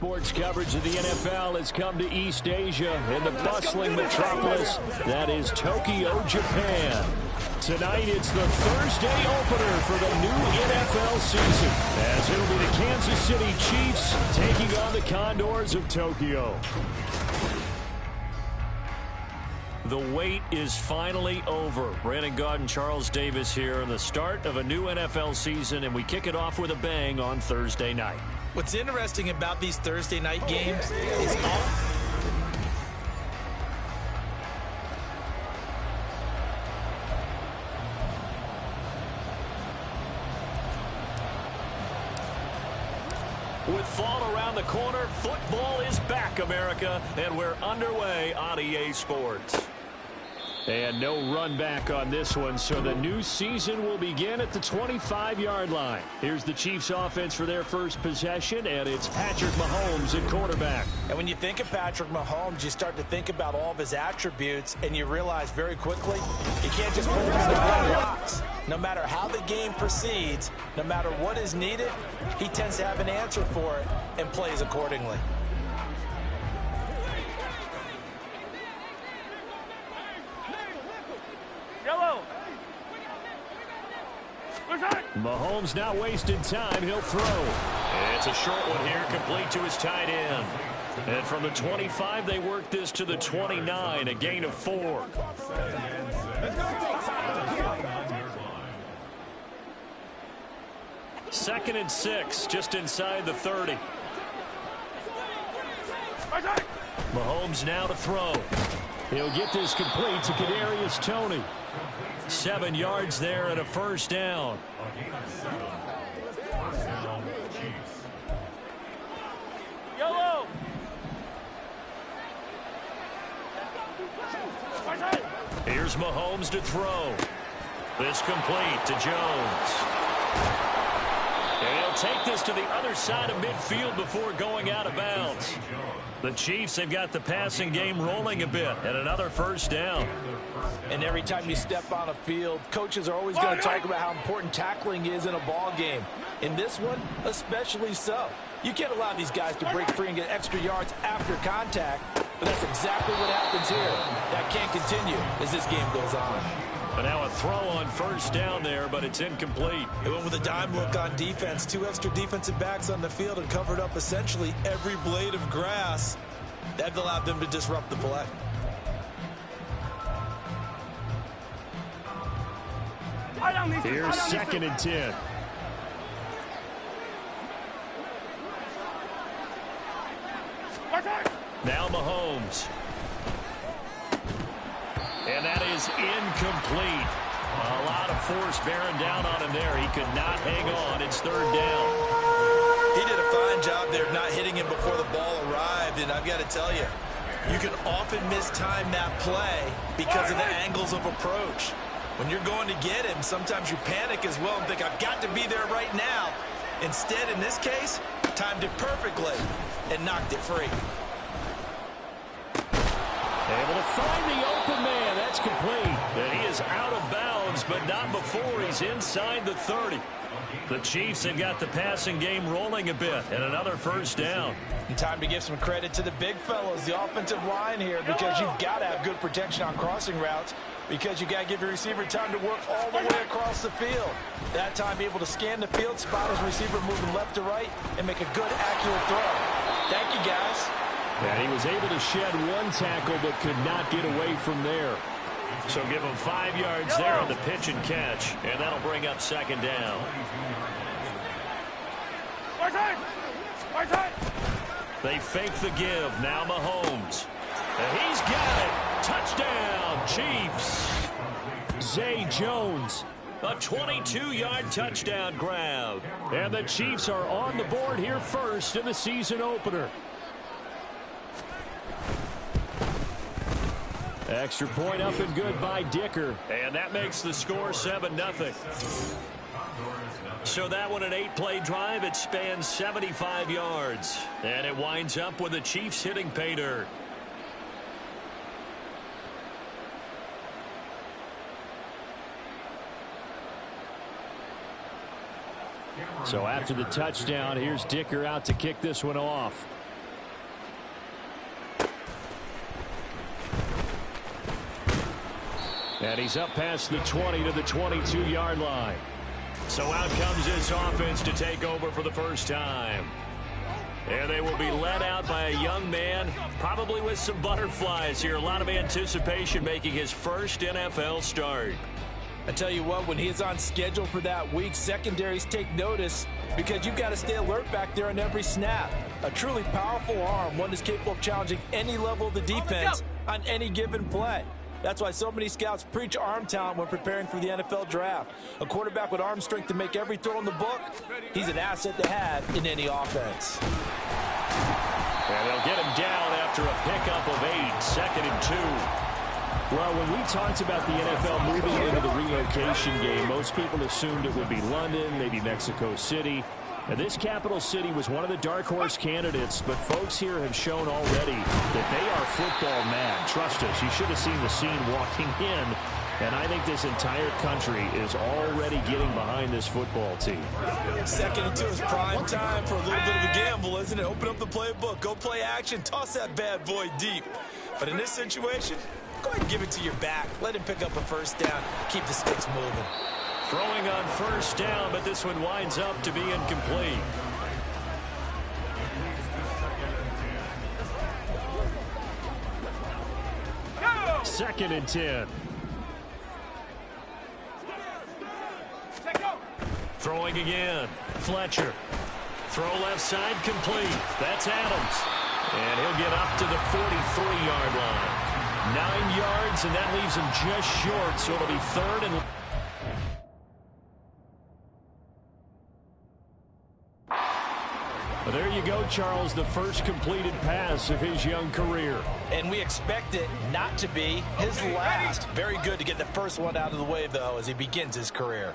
sports coverage of the NFL has come to East Asia in the bustling metropolis that is Tokyo, Japan. Tonight, it's the Thursday opener for the new NFL season, as it'll be the Kansas City Chiefs taking on the Condors of Tokyo. The wait is finally over. Brandon Gaudin and Charles Davis here in the start of a new NFL season, and we kick it off with a bang on Thursday night. What's interesting about these Thursday night games is with fall around the corner, football is back, America, and we're underway on EA Sports. And no run back on this one, so the new season will begin at the 25-yard line. Here's the Chiefs offense for their first possession, and it's Patrick Mahomes at quarterback. And when you think of Patrick Mahomes, you start to think about all of his attributes, and you realize very quickly you can't just put him in the box. No matter how the game proceeds, no matter what is needed, he tends to have an answer for it and plays accordingly. Mahomes not wasting time. He'll throw. It's a short one here, complete to his tight end. And from the 25, they work this to the 29, a gain of 4. Second and 6, just inside the 30. Mahomes now to throw. He'll get this complete to Kadarius Toney. 7 yards there and a first down. Yellow. Here's Mahomes to throw. This complete to Jones. And he'll take this to the other side of midfield before going out of bounds. The Chiefs have got the passing game rolling a bit, and another first down. And every time you step on a field, coaches are always going to talk about how important tackling is in a ball game. In this one, especially so. You can't allow these guys to break free and get extra yards after contact, but that's exactly what happens here. That can't continue as this game goes on. But now a throw on first down there, but it's incomplete. It went with a dime look on defense. 2 extra defensive backs on the field and covered up essentially every blade of grass. That allowed them to disrupt the play. Here's second and 10. Now Mahomes. And that is incomplete. A lot of force bearing down on him there. He could not hang on. It's third down. He did a fine job there not hitting him before the ball arrived. And I've got to tell you, you can often mistime that play because of the angles of approach. When you're going to get him, sometimes you panic as well and think, I've got to be there right now. Instead, in this case, timed it perfectly and knocked it free. Able to find the open man. That's complete. And he is out of bounds, but not before he's inside the 30. The Chiefs have got the passing game rolling a bit, and another first down. And time to give some credit to the big fellows, the offensive line here, because you've got to have good protection on crossing routes, because you've got to give your receiver time to work all the way across the field. That time able to scan the field, spot his receiver moving left to right, and make a good, accurate throw. Thank you, guys. And he was able to shed one tackle, but could not get away from there. So give him 5 yards there on the pitch and catch, and that'll bring up second down. They fake the give. Now Mahomes. And he's got it. Touchdown, Chiefs. Zay Jones. A 22-yard touchdown grab. And the Chiefs are on the board here first in the season opener. Extra point up and good by Dicker. And that makes the score 7-0. So that one, an 8-play drive. It spans 75 yards. And it winds up with the Chiefs hitting pay dirt. So after the touchdown, here's Dicker out to kick this one off. And he's up past the 20 to the 22-yard line. So out comes this offense to take over for the first time. And they will be led out by a young man, probably with some butterflies here. A lot of anticipation making his first NFL start. I tell you what, when he's on schedule for that week, secondaries take notice because you've got to stay alert back there on every snap. A truly powerful arm, one that's capable of challenging any level of the defense on any given play. That's why so many scouts preach arm talent when preparing for the NFL draft. A quarterback with arm strength to make every throw in the book, he's an asset to have in any offense. And they'll get him down after a pickup of 8, 2nd and 2. Well, when we talked about the NFL moving into the relocation game, most people assumed it would be London, maybe Mexico City. Now, this capital city was one of the dark horse candidates, but folks here have shown already that they are football mad. Trust us, you should have seen the scene walking in, and I think this entire country is already getting behind this football team. 2nd and 2 is prime time for a little bit of a gamble, isn't it? Open up the playbook, go play action, toss that bad boy deep. But in this situation, go ahead and give it to your back. Let him pick up a first down, keep the sticks moving. Throwing on first down, but this one winds up to be incomplete. Second and 10. Throwing again. Fletcher. Throw left side complete. That's Adams. And he'll get up to the 43-yard line. 9 yards, and that leaves him just short, so it'll be 3rd and... Well, there you go, Charles, the first completed pass of his young career. And we expect it not to be his last. Very good to get the first one out of the way, though, as he begins his career.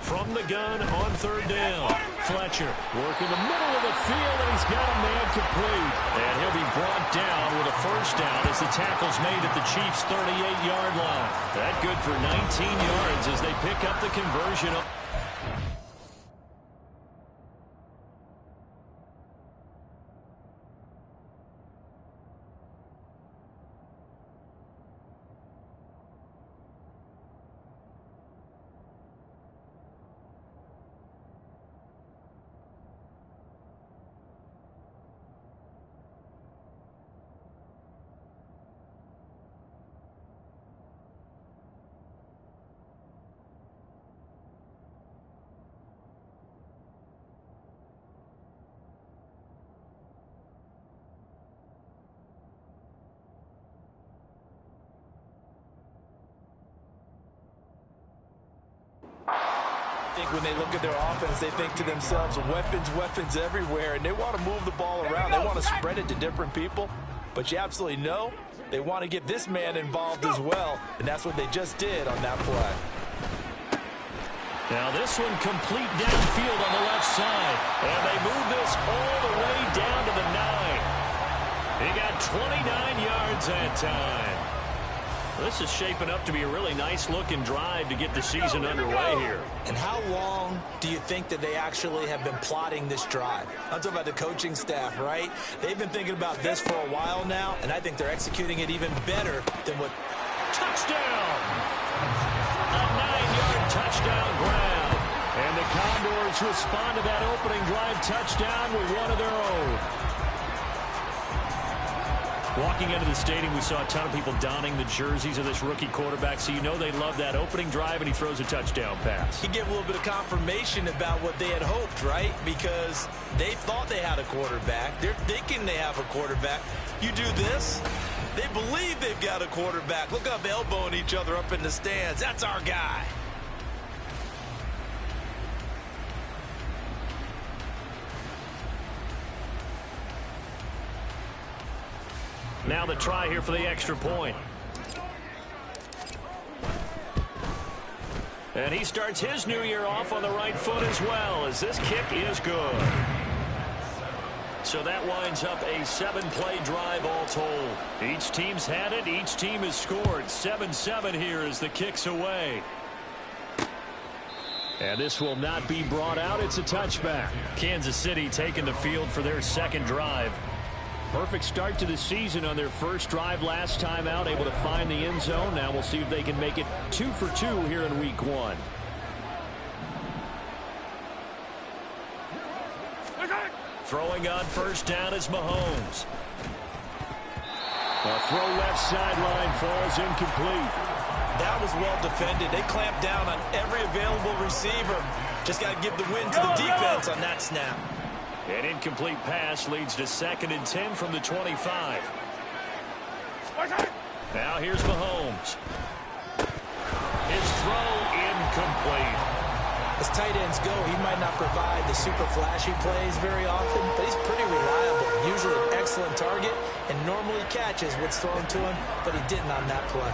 From the gun on 3rd down, Fletcher working the middle of the field, and he's got a man complete. And he'll be brought down with a first down as the tackle's made at the Chiefs' 38-yard line. That good for 19 yards as they pick up the conversion. I think when they look at their offense, they think to themselves, weapons everywhere, and they want to move the ball around. They want to spread it to different people, but you absolutely know they want to get this man involved as well, and that's what they just did on that play. Now this one complete downfield on the left side, and they move this all the way down to the 9. He got 29 yards that time. This is shaping up to be a really nice-looking drive to get the season underway here. And how long do you think that they actually have been plotting this drive? I'm talking about the coaching staff, right? They've been thinking about this for a while now, and I think they're executing it even better than what... Touchdown! A 9-yard touchdown grab. And the Condors respond to that opening drive touchdown with one of their own. Walking into the stadium, we saw a ton of people donning the jerseys of this rookie quarterback, so you know they love that opening drive, and he throws a touchdown pass. He gave a little bit of confirmation about what they had hoped, right? Because they thought they had a quarterback. They're thinking they have a quarterback. You do this, they believe they've got a quarterback. Look up, elbowing each other up in the stands. That's our guy. Now the try here for the extra point. And he starts his new year off on the right foot as well, as this kick is good. So that winds up a 7-play drive all told. Each team's had it. Each team has scored. 7-7 here as the kick's away. And this will not be brought out. It's a touchback. Kansas City taking the field for their second drive. perfect start to the season on their first drive last time out, able to find the end zone. Now we'll see if they can make it 2 for 2 here in week 1. Throwing on first down is Mahomes. A throw left sideline falls incomplete. That was well defended. They clamped down on every available receiver. Just got to give the win to the defense on that snap. An incomplete pass leads to 2nd and 10 from the 25. Now here's Mahomes. His throw incomplete. As tight ends go, he might not provide the super flashy plays very often, but he's pretty reliable. Usually an excellent target and normally catches what's thrown to him, but he didn't on that play.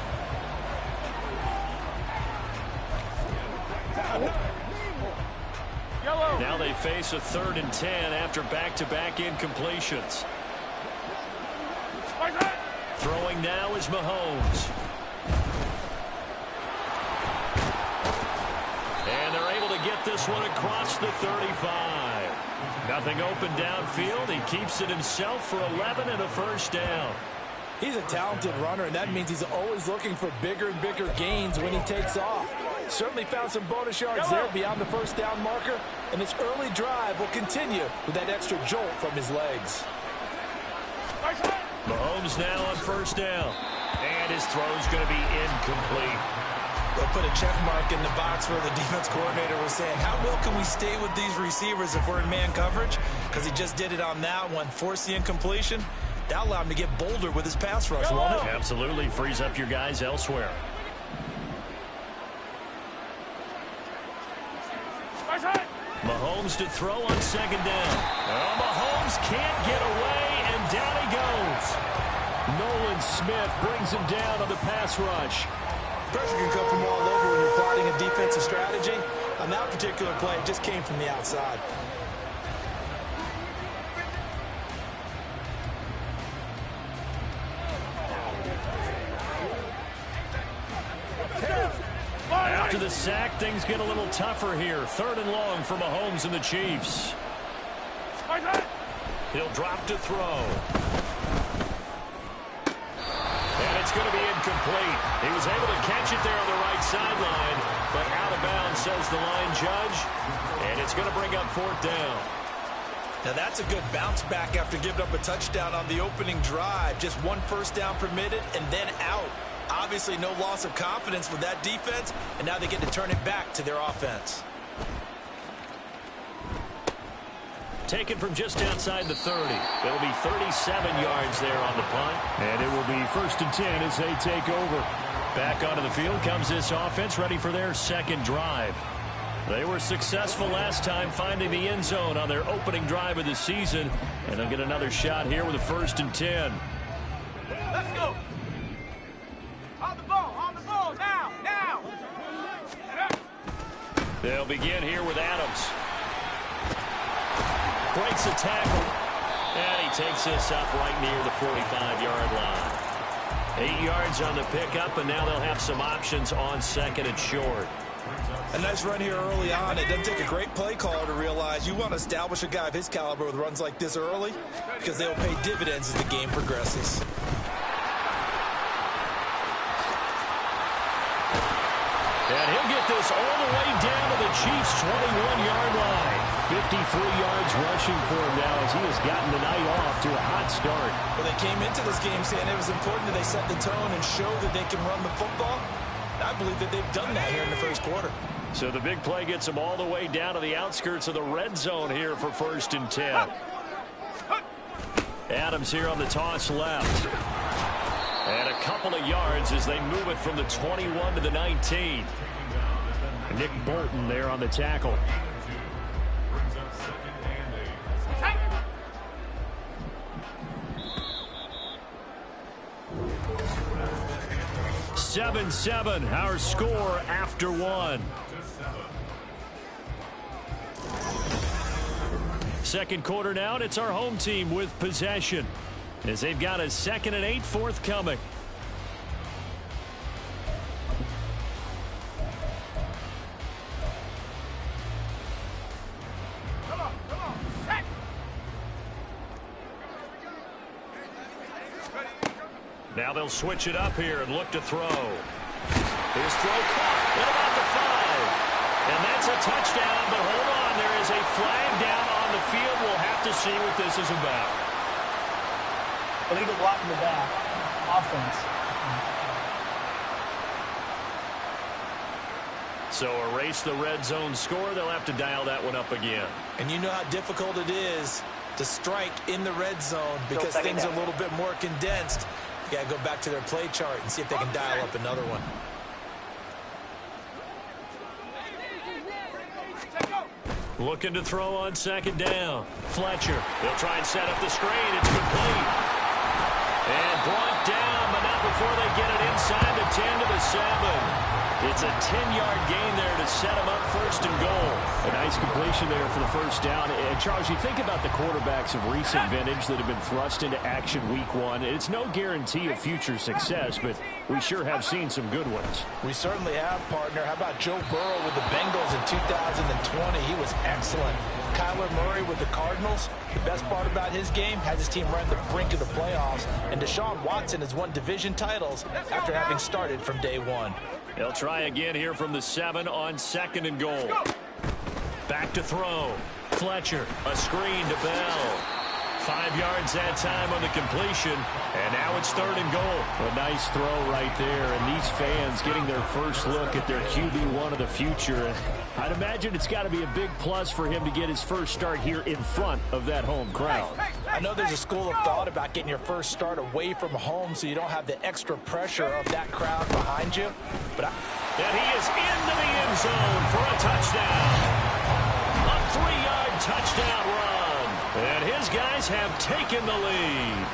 Now they face a 3rd and 10 after back-to-back incompletions. Throwing now is Mahomes. And they're able to get this one across the 35. Nothing open downfield. He keeps it himself for 11 and a first down. He's a talented runner, and that means he's always looking for bigger and bigger gains when he takes off. Certainly found some bonus yards there beyond the first down marker, and this early drive will continue with that extra jolt from his legs. Mahomes now on first down, and his throw's going to be incomplete. They'll put a check mark in the box where the defense coordinator was saying, how well can we stay with these receivers if we're in man coverage? Because he just did it on that one, forced the incompletion. That'll allow him to get bolder with his pass rush, won't it? Absolutely, frees up your guys elsewhere. Mahomes to throw on 2nd down. Oh, Mahomes can't get away, and down he goes. Nolan Smith brings him down on the pass rush. Pressure can come from all over when you're plotting a defensive strategy. On that particular play, it just came from the outside. After the sack, things get a little tougher here. 3rd and long for Mahomes and the Chiefs. He'll drop to throw. And it's going to be incomplete. He was able to catch it there on the right sideline, but out of bounds, says the line judge. And it's going to bring up 4th down. Now that's a good bounce back after giving up a touchdown on the opening drive. Just 1 first down permitted and then out. Obviously no loss of confidence with that defense, and now they get to turn it back to their offense. Taken from just outside the 30. It'll be 37 yards there on the punt. And it will be 1st and 10 as they take over. Back onto the field comes this offense, ready for their 2nd drive. They were successful last time finding the end zone on their opening drive of the season. And they'll get another shot here with a 1st and 10. Let's go. On the ball, now. They'll begin here with Adams. Breaks a tackle. And he takes this up right near the 45-yard line. 8 yards on the pickup, and now they'll have some options on 2nd and short. A nice run here early on. It doesn't take a great play caller to realize you want to establish a guy of his caliber with runs like this early because they'll pay dividends as the game progresses. And he'll get this all the way down to the Chiefs' 21-yard line. 53 yards rushing for him now as he has gotten the night off to a hot start. Well, they came into this game saying it was important that they set the tone and show that they can run the football. I believe that they've done that here in the first quarter. So the big play gets them all the way down to the outskirts of the red zone here for 1st and 10. Adams here on the toss left. And a couple of yards as they move it from the 21 to the 19. Nick Bolton there on the tackle. Seven, our score after 1. Second quarter now, and it's our home team with possession as they've got a 2nd and 8 forthcoming. Now they'll switch it up here and look to throw. His throw caught at about the 5. And that's a touchdown, but hold on. There is a flag down on the field. We'll have to see what this is about. Illegal block in the back. Offense. So erase the red zone score. They'll have to dial that one up again. And you know how difficult it is to strike in the red zone because things are a little bit more condensed. You got to go back to their play chart and see if they can dial up another one. Looking to throw on second down. Fletcher. He'll try and set up the screen. It's complete. And brought down, but not before they get it inside the 10 to the 7. It's a 10-yard gain there to set him up first and goal. A nice completion there for the first down. And, Charles, you think about the quarterbacks of recent vintage that have been thrust into action week 1. It's no guarantee of future success, but we sure have seen some good ones. We certainly have, partner. How about Joe Burrow with the Bengals in 2020? He was excellent. Kyler Murray with the Cardinals. The best part about his game has his team right on the brink of the playoffs. And Deshaun Watson has won division titles after having started from day 1. They'll try again here from the 7 on second and goal. Back to throw. Fletcher, a screen to Bell. 5 yards that time on the completion, and now it's third and goal. A nice throw right there, and these fans getting their first look at their QB1 of the future. I'd imagine it's got to be a big plus for him to get his first start here in front of that home crowd. I know there's a school of thought about getting your first start away from home so you don't have the extra pressure of that crowd behind you. And he is into the end zone for a touchdown. A 3-yard touchdown run. And his guys have taken the lead.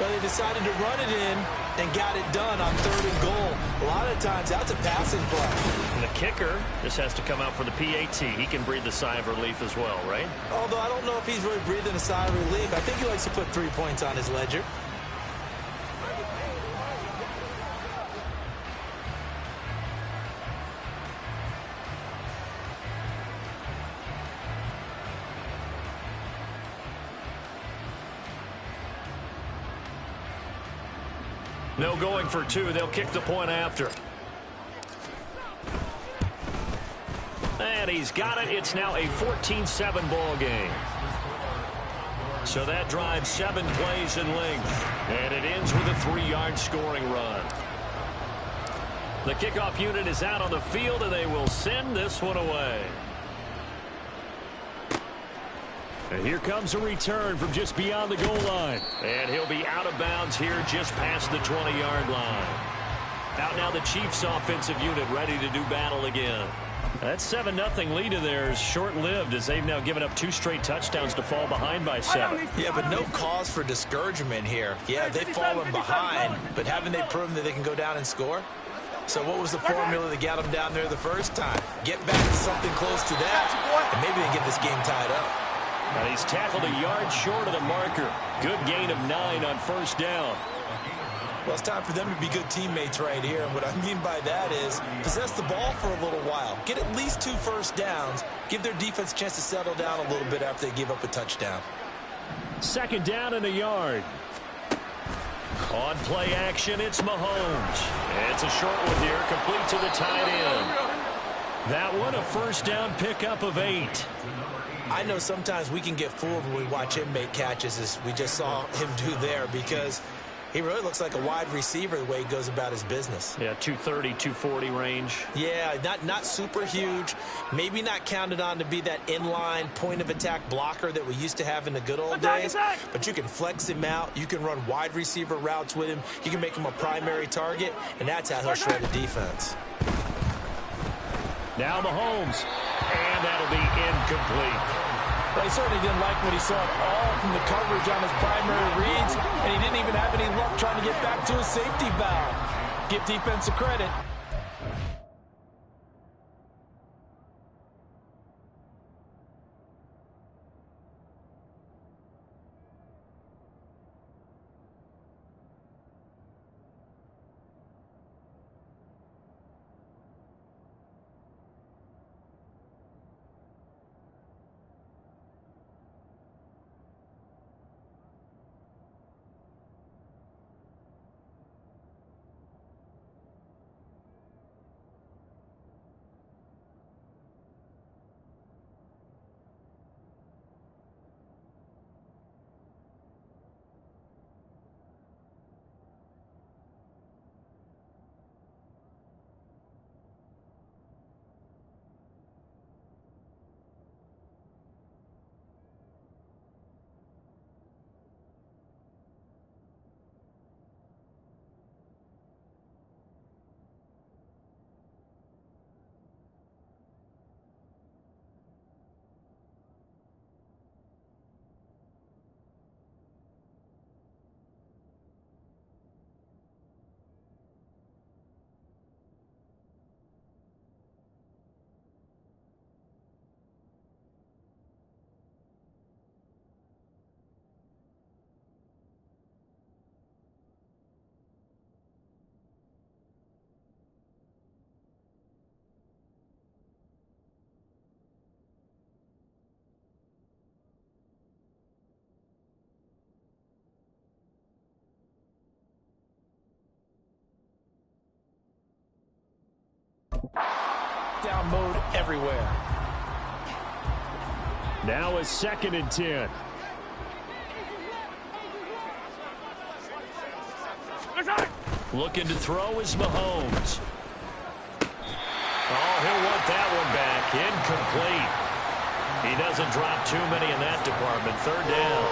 Well, they decided to run it in and got it done on third and goal. A lot of times, that's a passing play. And the kicker just has to come out for the PAT. He can breathe the sigh of relief as well, right? Although I don't know if he's really breathing a sigh of relief. I think he likes to put 3 points on his ledger. No going for 2. They'll kick the point after. And he's got it. It's now a 14-7 ball game. So that drives 7 plays in length. And it ends with a 3-yard scoring run. The kickoff unit is out on the field, and they will send this one away. And here comes a return from just beyond the goal line. And he'll be out of bounds here just past the 20-yard line. Out now the Chiefs offensive unit ready to do battle again. That 7-0 lead of theirs short-lived as they've now given up 2 straight touchdowns to fall behind by 7. Yeah, but no cause for discouragement here. Yeah, they've fallen behind, but haven't they proven that they can go down and score? So what was the formula that got them down there the first time? Get back to something close to that, and maybe they get this game tied up. And he's tackled a yard short of the marker. Good gain of 9 on first down. Well, it's time for them to be good teammates right here. And what I mean by that is possess the ball for a little while. Get at least 2 first downs. Give their defense a chance to settle down a little bit after they give up a touchdown. Second down and a yard. On play action, it's Mahomes. It's a short one here, complete to the tight end. That one a first down pickup of 8. I know sometimes we can get fooled when we watch him make catches, as we just saw him do there, because he really looks like a wide receiver the way he goes about his business. Yeah, 230, 240 range. Yeah, not super huge. Maybe not counted on to be that inline point-of-attack blocker that we used to have in the good old days. But you can flex him out. You can run wide receiver routes with him. You can make him a primary target, and that's how he'll shred the defense. Now Mahomes, and that'll be incomplete. Well, he certainly didn't like what he saw at all from the coverage on his primary reads, and he didn't even have any luck trying to get back to his safety valve. Give defense a credit. lockdown mode everywhere. Now a 2nd and 10. Looking to throw is Mahomes. Oh, he'll want that one back. Incomplete. He doesn't drop too many in that department. 3rd down.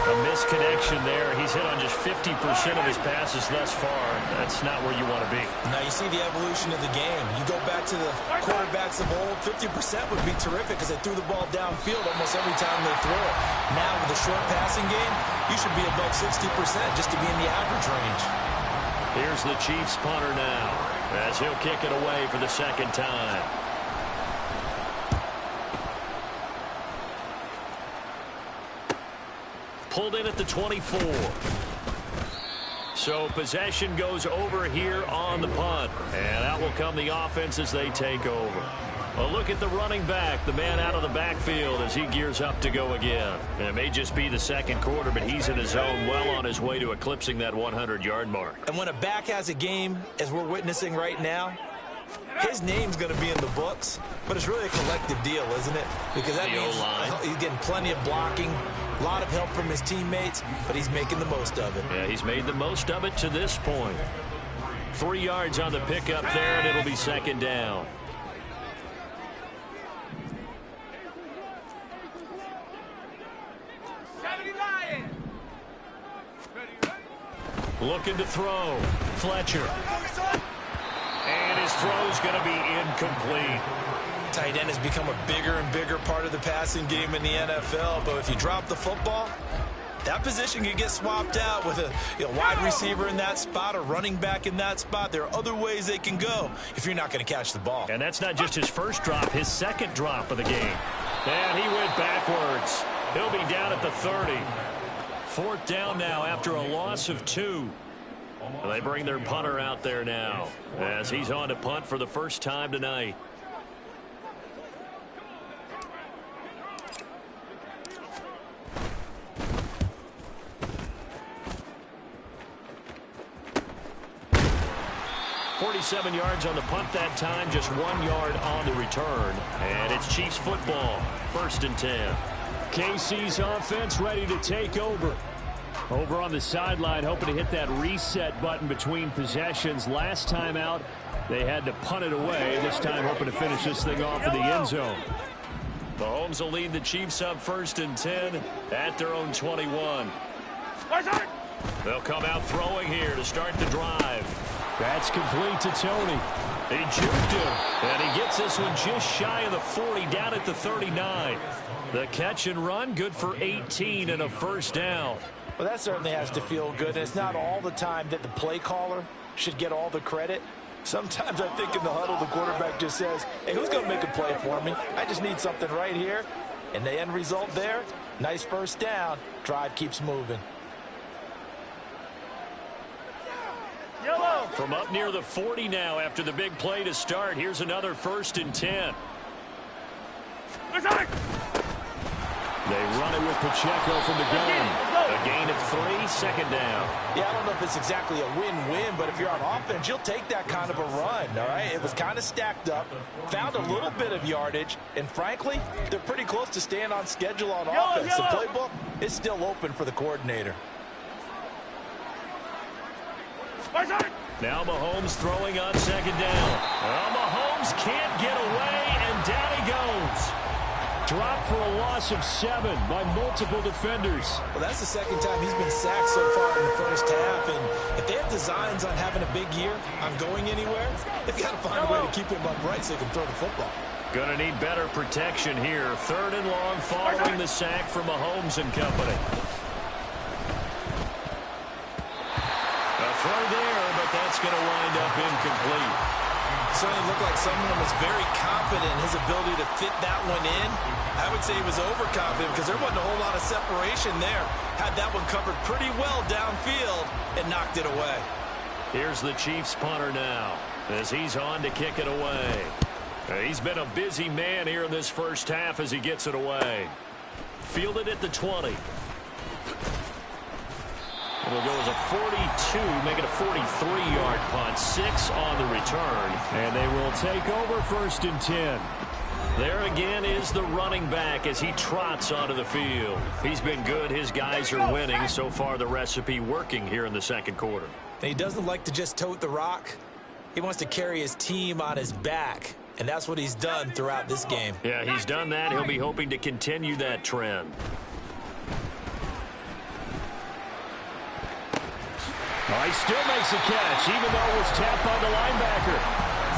A misconnection there. He's hit on just 50% of his passes thus far. That's not where you want to be. Now you see the evolution of the game. You go back to the quarterbacks of old, 50% would be terrific because they threw the ball downfield almost every time they throw it. Now with the short passing game, you should be above 60% just to be in the average range. Here's the Chiefs punter now as he'll kick it away for the 2nd time. Pulled in at the 24. So possession goes over here on the punt. And out will come the offense as they take over. A look at the running back, the man out of the backfield as he gears up to go again. And it may just be the 2nd quarter, but he's in his zone, well on his way to eclipsing that 100-yard mark. And when a back has a game, as we're witnessing right now, his name's going to be in the books, but it's really a collective deal, isn't it? Because that means he's getting plenty of blocking, a lot of help from his teammates, but he's making the most of it. Yeah, he's made the most of it to this point. 3 yards on the pickup there, and it'll be 2nd down. Looking to throw. Fletcher. And his throw's going to be incomplete. Tight end has become a bigger and bigger part of the passing game in the NFL, but if you drop the football, that position can get swapped out with a wide receiver in that spot, a running back in that spot. There are other ways they can go if you're not going to catch the ball. And that's not just his first drop, his 2nd drop of the game. And he went backwards. He'll be down at the 30. 4th down now after a loss of 2. And they bring their punter out there now as he's on to punt for the first time tonight. .47 yards on the punt that time, just 1 yard on the return. And it's Chiefs football, 1st and 10. KC's offense ready to take over. Over on the sideline, hoping to hit that reset button between possessions. Last time out, they had to punt it away. This time, hoping to finish this thing off in the end zone. Mahomes will lead the Chiefs up 1st and 10 at their own 21. They'll come out throwing here to start the drive. That's complete to Tony. He juked him, and he gets this one just shy of the 40, down at the 39. The catch and run, good for 18 and a 1st down. Well, that certainly has to feel good. And it's not all the time that the play caller should get all the credit. Sometimes I think in the huddle, the quarterback just says, hey, who's going to make a play for me? I just need something right here. And the end result there, nice 1st down. Drive keeps moving. Yellow. From up near the 40 now after the big play to start, here's another 1st and 10. They run it with Pacheco from the gun. A gain of 3, 2nd down. Yeah, I don't know if it's exactly a win-win, but if you're on offense, you'll take that kind of a run, all right? It was kind of stacked up, found a little bit of yardage, and frankly, they're pretty close to staying on schedule on offense. The playbook is still open for the coordinator. Now Mahomes throwing on 2nd down. Well, Mahomes can't get away, and down he goes. Dropped for a loss of 7 by multiple defenders. Well, that's the 2nd time he's been sacked so far in the 1st half. And if they have designs on having a big year, on going anywhere, they've got to find a way to keep him upright so they can throw the football. Gonna need better protection here. 3rd and long following the sack from Mahomes and company. A throw there, but that's going to wind up incomplete. Certainly looked like someone was very confident in his ability to fit that one in. I would say he was overconfident because there wasn't a whole lot of separation there. Had that one covered pretty well downfield and knocked it away. Here's the Chiefs punter now as he's on to kick it away. He's been a busy man here in this 1st half as he gets it away. Fielded at the 20. It'll go as a 42, make it a 43-yard punt. 6 on the return. And they will take over 1st and 10. There again is the running back as he trots onto the field. He's been good. His guys are winning. So far, the recipe working here in the second quarter. He doesn't like to just tote the rock. He wants to carry his team on his back, and that's what he's done throughout this game. Yeah, he's done that. He'll be hoping to continue that trend. Oh, he still makes a catch, even though it was tapped by the linebacker.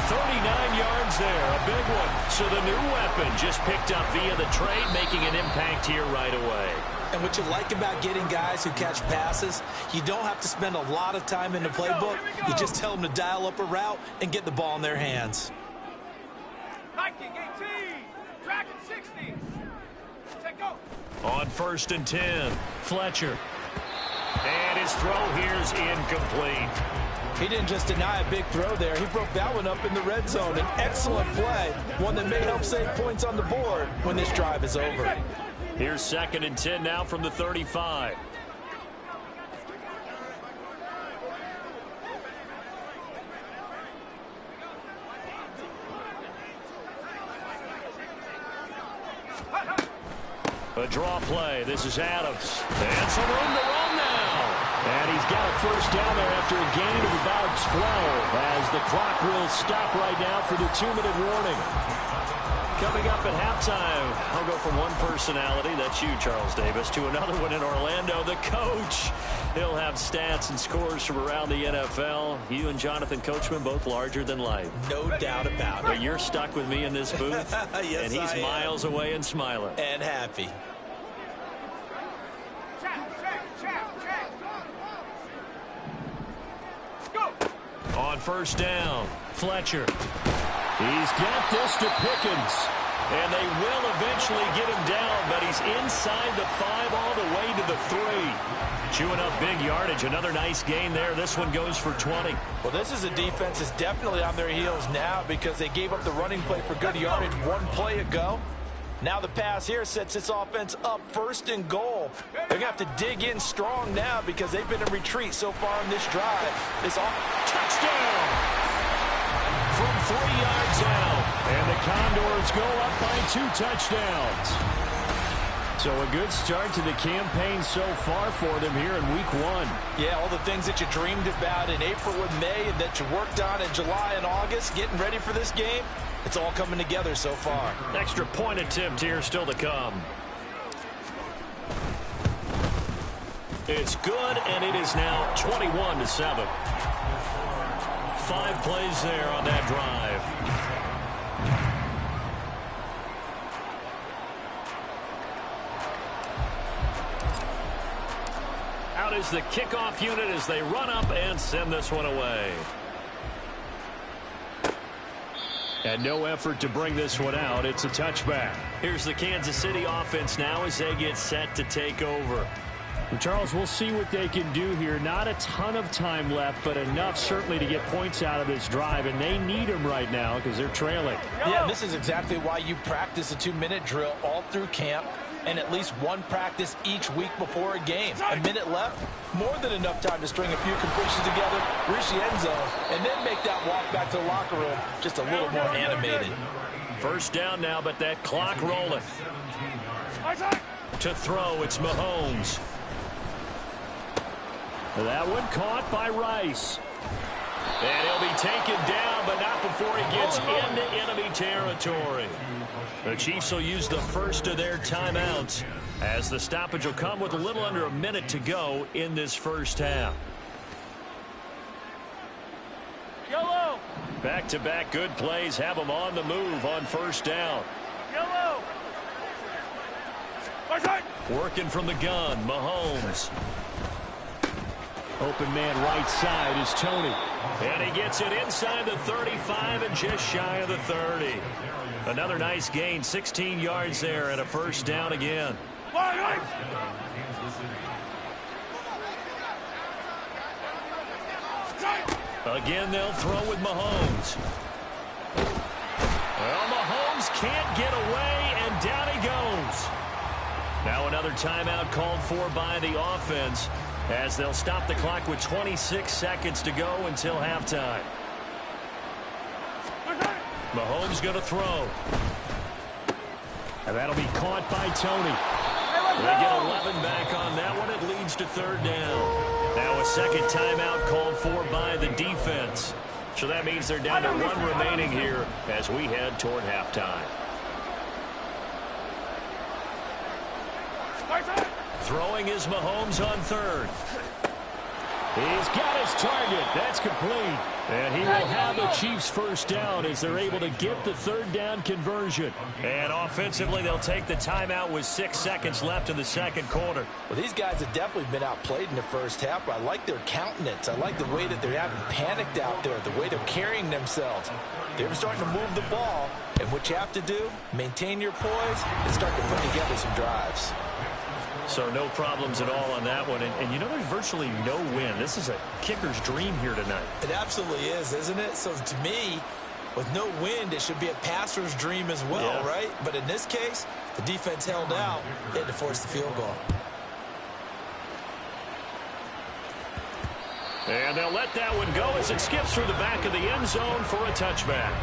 39 yards there, a big one. So the new weapon just picked up via the trade, making an impact here right away. And what you like about getting guys who catch passes, you don't have to spend a lot of time in the playbook. You just tell them to dial up a route and get the ball in their hands. Hiking 18, tracking 60. Check go. On 1st and 10, Fletcher. And his throw here is incomplete. He didn't just deny a big throw there. He broke that one up in the red zone. An excellent play, one that may help save points on the board when this drive is over. Here's 2nd and 10 now from the 35. A draw play. This is Adams. And some room to run now. And he's got a 1st down there after a gain of about 12 as the clock will stop right now for the 2-minute warning. Coming up at halftime, I'll go from one personality, that's you, Charles Davis, to another one in Orlando, the coach. He'll have stats and scores from around the NFL. You and Jonathan Coachman both larger than life. No doubt about it. But you're stuck with me in this booth, yes, and he's miles away and smiling. And happy. Check. Go. On 1st down, Fletcher. He's got this to Pickens. And they will eventually get him down, but he's inside the 5 all the way to the 3. Chewing up big yardage. Another nice gain there. This one goes for 20. Well, this is a defense that's definitely on their heels now because they gave up the running play for good yardage one play ago. Now the pass here sets this offense up 1st and goal. They're going to have to dig in strong now because they've been in retreat so far in this drive. Touchdown! From 3 yards out. And the Condors go up by 2 touchdowns. So a good start to the campaign so far for them here in week 1. Yeah, all the things that you dreamed about in April and May and that you worked on in July and August, getting ready for this game, it's all coming together so far. Extra point attempt here still to come. It's good, and it is now 21-7. 5 plays there on that drive. Out is the kickoff unit as they run up and send this one away. And no effort to bring this one out. It's a touchback. Here's the Kansas City offense now as they get set to take over. And Charles, we'll see what they can do here. Not a ton of time left, but enough certainly to get points out of this drive. And they need them right now because they're trailing. Yeah, this is exactly why you practice a 2-minute drill all through camp and at least one practice each week before a game. A minute left, more than enough time to string a few completions together, reach the end zone, and then make that walk back to the locker room just a little more animated. 1st down now, but that clock rolling. To throw, it's Mahomes. That one caught by Rice. And he'll be taken down, but not before he gets into enemy territory. The Chiefs will use the first of their timeouts as the stoppage will come with a little under a minute to go in this first half. Yellow. Back-to-back good plays have them on the move on 1st down. Yellow. Working from the gun, Mahomes. Open man right side is Tony. And he gets it inside the 35 and just shy of the 30. Another nice gain, 16 yards there and a 1st down again. Again, they'll throw with Mahomes. Well, Mahomes can't get away, and down he goes. Now another timeout called for by the offense as they'll stop the clock with 26 seconds to go until halftime. Mahomes going to throw. And that'll be caught by Tony. They get 11 back on that one. It leads to third down. Now a second timeout called for by the defense. So that means they're down to one remaining here as we head toward halftime. Throwing is Mahomes on third. He's got his target. That's complete. And he will have the Chiefs first down as they're able to get the third down conversion. And offensively, they'll take the timeout with 6 seconds left in the second quarter. Well, these guys have definitely been outplayed in the first half. I like their countenance. I like the way that they're having panicked out there, the way they're carrying themselves. They're starting to move the ball. And what you have to do, maintain your poise and start to put together some drives. So no problems at all on that one. And you know, there's virtually no win. This is a kicker's dream here tonight. It absolutely is, isn't it? So to me, with no wind, it should be a passer's dream as well, right? But in this case, the defense held out. They had to force the field goal. And they'll let that one go as it skips through the back of the end zone for a touchback.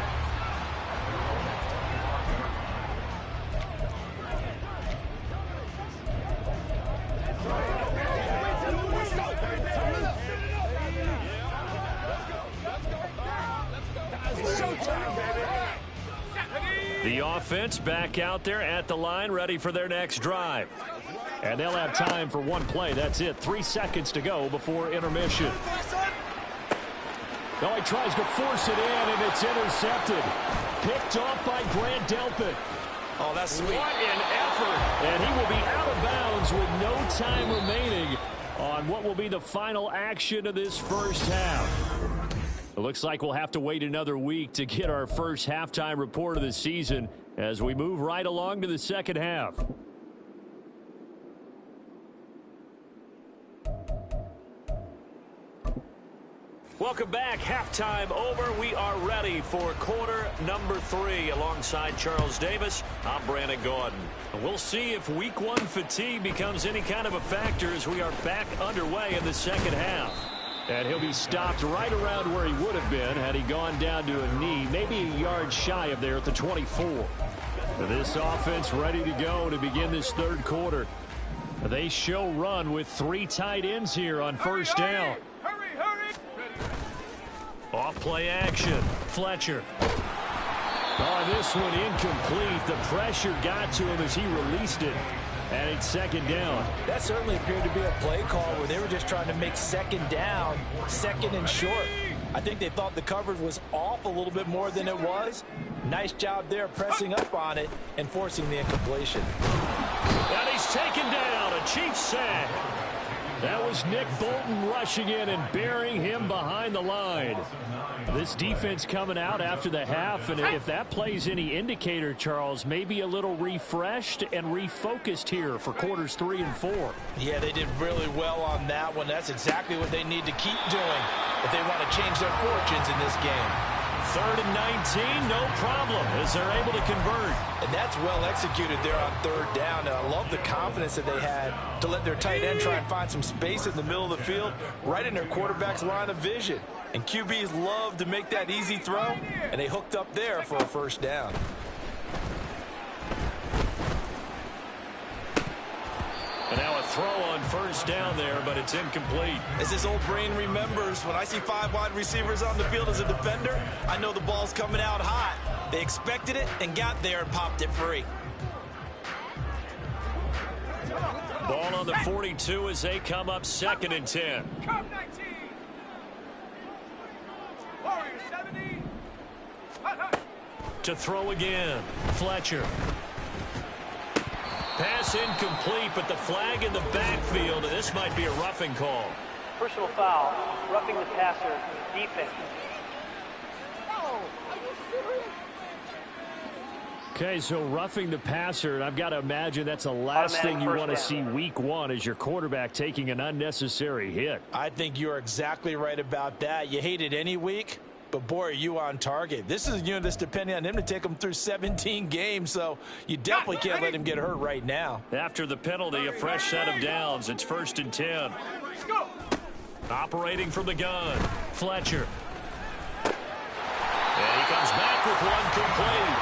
The offense back out there at the line, ready for their next drive. And they'll have time for one play. That's it. 3 seconds to go before intermission. Oh, he tries to force it in, and it's intercepted. Picked off by Grant Delpit. Oh, that's sweet. What an effort. And he will be out of bounds with no time remaining on what will be the final action of this first half. It looks like we'll have to wait another week to get our first halftime report of the season as we move right along to the second half. Welcome back. Halftime over. We are ready for quarter number 3. Alongside Charles Davis, I'm Brandon Gaudin. We'll see if week 1 fatigue becomes any kind of a factor as we are back underway in the second half. And he'll be stopped right around where he would have been had he gone down to a knee, maybe a yard shy of there at the 24. This offense ready to go to begin this third quarter. They show run with 3 tight ends here on first down. Hurry! Off play action. Fletcher. Oh, this one incomplete. The pressure got to him as he released it. And it's second down. That certainly appeared to be a play call where they were just trying to make second down, second and short. I think they thought the coverage was off a little bit more than it was. Nice job there pressing up on it and forcing the incompletion. And he's taken down. A Chiefs sack. That was Nick Bolton rushing in and burying him behind the line. This defense coming out after the half, and if that plays any indicator, Charles, maybe a little refreshed and refocused here for quarters 3 and 4. Yeah, they did really well on that one. That's exactly what they need to keep doing if they want to change their fortunes in this game. 3rd and 19, no problem, as they're able to convert. And that's well executed there on third down. And I love the confidence that they had to let their tight end try and find some space in the middle of the field, right in their quarterback's line of vision. And QBs love to make that easy throw, and they hooked up there for a first down. And now a throw on first down there, but it's incomplete. As his old brain remembers, when I see 5 wide receivers on the field as a defender, I know the ball's coming out hot. They expected it and got there and popped it free. Ball on the 42 as they come up 2nd and 10. Come 19. Warrior 70. Hot. To throw again. Fletcher. Pass incomplete, but the flag in the backfield, and this might be a roughing call. Personal foul, roughing the passer, defense. Okay, so roughing the passer, and I've got to imagine that's the last thing you want to see week 1 as your quarterback taking an unnecessary hit. I think you're exactly right about that. You hate it any week, but boy, are you on target. This is a unit that's depending on him to take him through 17 games, so you definitely can't let him get hurt right now. After the penalty, a fresh set of downs. It's 1st and 10. Operating from the gun, Fletcher. And he comes back with one complete.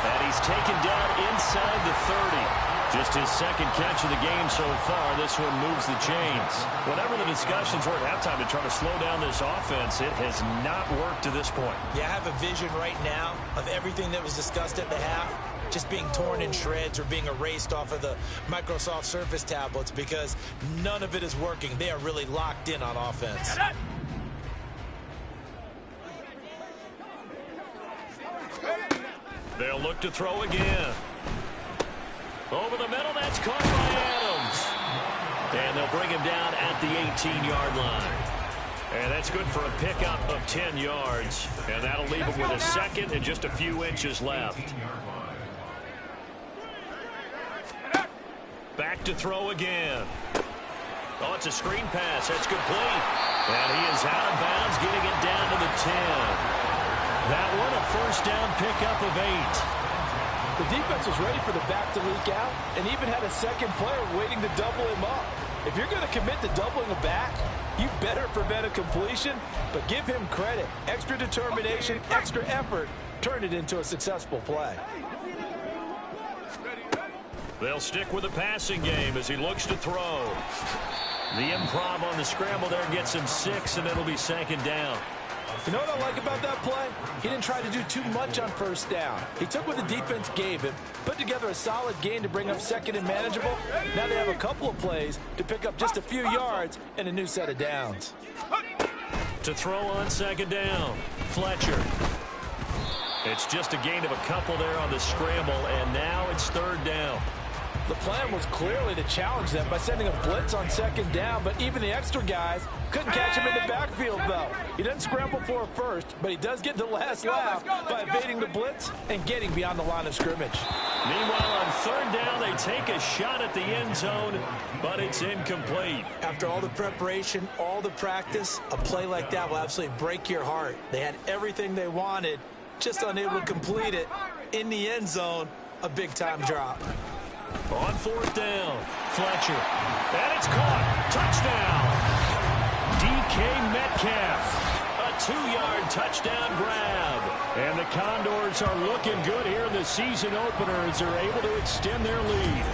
And he's taken down inside the 30. Just his second catch of the game so far. This one moves the chains. Whatever the discussions were at halftime to try to slow down this offense, it has not worked to this point. Yeah, I have a vision right now of everything that was discussed at the half just being torn in shreds or being erased off of the Microsoft Surface tablets because none of it is working. They are really locked in on offense. They'll look to throw again. Over the middle, that's caught by Adams. And they'll bring him down at the 18-yard line. And that's good for a pickup of 10 yards. And that'll leave him with a second and just a few inches left. Back to throw again. Oh, it's a screen pass. That's complete. And he is out of bounds, getting it down to the 10. That one, a first down pickup of 8. The defense was ready for the back to leak out and even had a second player waiting to double him up. If you're going to commit to doubling a back, you better prevent a completion, but give him credit. Extra determination, extra effort, turn it into a successful play. They'll stick with the passing game as he looks to throw. The improv on the scramble there gets him 6, and it'll be 2nd down. You know what I like about that play? He didn't try to do too much on first down. He took what the defense gave him, put together a solid gain to bring up 2nd and manageable. Now they have a couple of plays to pick up just a few yards and a new set of downs. To throw on 2nd down, Fletcher. It's just a gain of a couple there on the scramble, and now it's 3rd down. The plan was clearly to challenge them by sending a blitz on 2nd down, but even the extra guys couldn't catch him in the backfield, though. He doesn't scramble for a first, but he does get the last laugh by evading the blitz and getting beyond the line of scrimmage. Meanwhile, on 3rd down, they take a shot at the end zone, but it's incomplete. After all the preparation, all the practice, a play like that will absolutely break your heart. They had everything they wanted, just unable to complete it. In the end zone, a big-time drop. On 4th down, Fletcher. And it's caught. Touchdown. DK Metcalf. A 2-yard touchdown grab. And the Condors are looking good here in the season opener as they're able to extend their lead.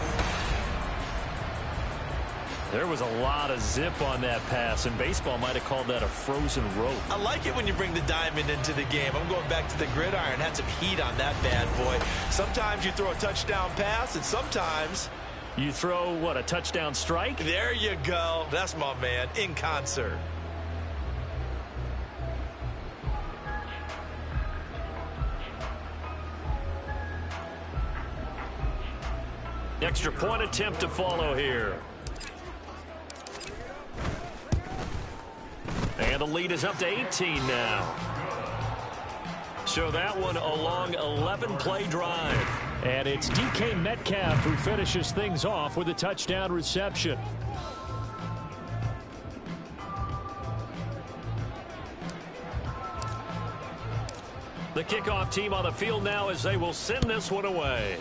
There was a lot of zip on that pass, and baseball might have called that a frozen rope. I like it when you bring the diamond into the game. I'm going back to the gridiron. Had some heat on that bad boy. Sometimes you throw a touchdown pass, and sometimes you throw, what, a touchdown strike? There you go. That's my man, in concert. Extra point attempt to follow here. And the lead is up to 18 now. So that one a long 11-play drive. And it's DK Metcalf who finishes things off with a touchdown reception. The kickoff team on the field now as they will send this one away.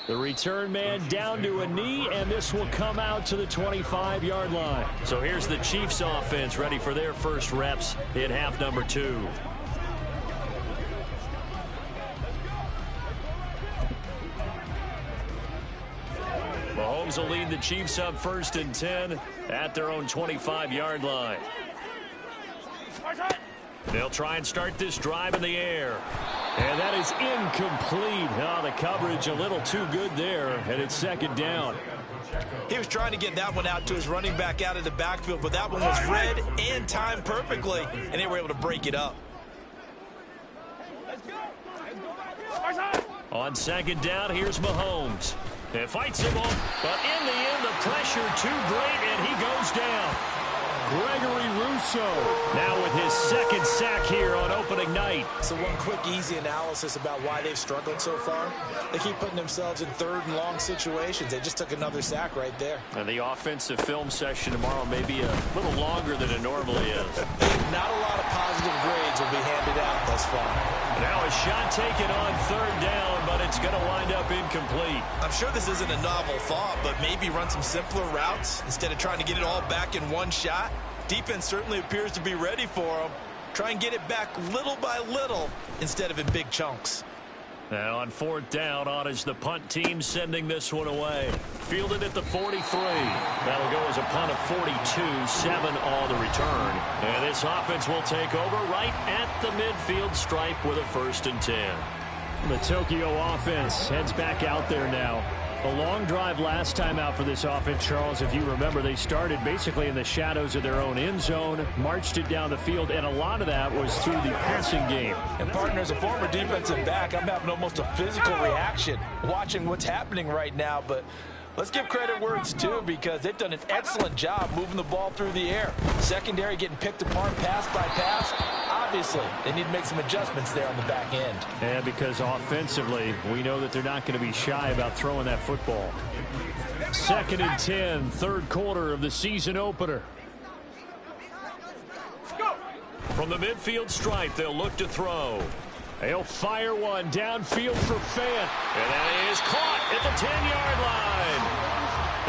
The return man down to a knee, and this will come out to the 25-yard line. So here's the Chiefs offense ready for their first reps in half number 2. Mahomes will lead the Chiefs up 1st and 10 at their own 25-yard line. They'll try and start this drive in the air. And that is incomplete. Oh, the coverage a little too good there, and it's 2nd down. He was trying to get that one out to his running back out of the backfield, but that one was read and timed perfectly, and they were able to break it up. On 2nd down, here's Mahomes. It fights him off, but in the end, the pressure too great, and he goes down. Gregory Rousseau, now with his second sack here on opening night. So one quick, easy analysis about why they've struggled so far. They keep putting themselves in third and long situations. They just took another sack right there. And the offensive film session tomorrow may be a little longer than it normally is. Not a lot of positive grades will be handed out thus far. Now a shot taken on third down, but it's going to wind up incomplete. I'm sure this isn't a novel thought, but maybe run some simpler routes instead of trying to get it all back in one shot. Defense certainly appears to be ready for them. Try and get it back little by little instead of in big chunks. Now on fourth down, on is the punt team sending this one away. Fielded at the 43. That'll go as a punt of 42, 7 on the return. And this offense will take over right at the midfield stripe with a 1st and 10. The Tokyo offense heads back out there now. A long drive last time out for this offense, Charles. If you remember, they started basically in the shadows of their own end zone, marched it down the field, and a lot of that was through the passing game. And partner, as a former defensive back, I'm having almost a physical reaction watching what's happening right now. But let's give credit where it's due, because they've done an excellent job moving the ball through the air. Secondary getting picked apart pass by pass. Obviously, they need to make some adjustments there on the back end. And because offensively, we know that they're not going to be shy about throwing that football. 2nd and 10, third quarter of the season opener. From the midfield stripe, they'll look to throw. They'll fire one downfield for Fant. And that is caught at the 10-yard line.